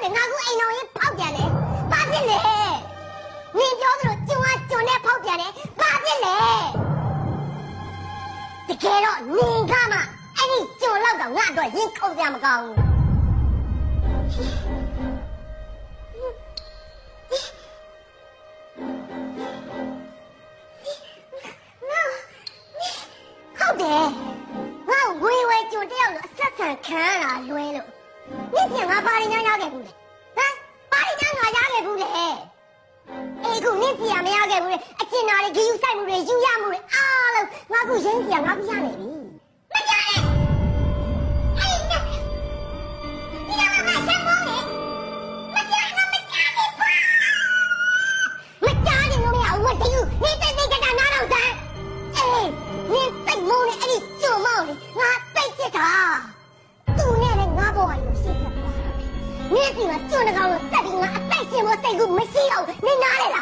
တယ်ငါကအိမ်တော်ရင်ဖောက်ပြန်တယ်ဘာဖြစ်လဲနင်ပြောသလိုကျွန်းနဲ့ဖောက်ပြန်တယ်ဘာဖြစ်လဲတကယ်တော့နင်ကမှအဲ့ဒီကျွန်းလောက်တော့ငါအတွက်ရင်ခုန်ကြမကောင်းဟုတ်တယ်ငါဝေဝေကျွန်းတယောက်လို့အဆက်ဆံခံရတာလွဲလို့နင်ပြန်ငါပါရင်ညာခဲ့ဘူးလေဟမ်ပါရင်ညာငါရခဲ့ဘူးလေအေးခုနင်ပြန်မရခဲ့ဘူးလေအကျဉ်းသားတွေဂီယူဆိုင်မှုတွေယူရမှုတွေအားလုံးငါခုရင်းပြန်ငါပြရနေပြီမကြနဲ့အေးနဲ့ဒီတော့မဆက်ဖို့လေမကြနဲ့မကြနဲ့ပါမကြနဲ့လို့မရဘူးတယူနင်တိတ်ကြတာနားတော့တန်းအေးနင်တိတ်မိုးနဲ့အဲ့ဒီကျုံမောင်းလေငါတိတ်ချစ်တာသူနဲ့လည်းငါဘောကလို့ရှိစက်ပါနင်စီကကျွန်းတကောင်လို့တက်ပြီးငါအတိုက်ရှင်ဖို့စိတ်ကူမရှိတော့နင်နားလေလား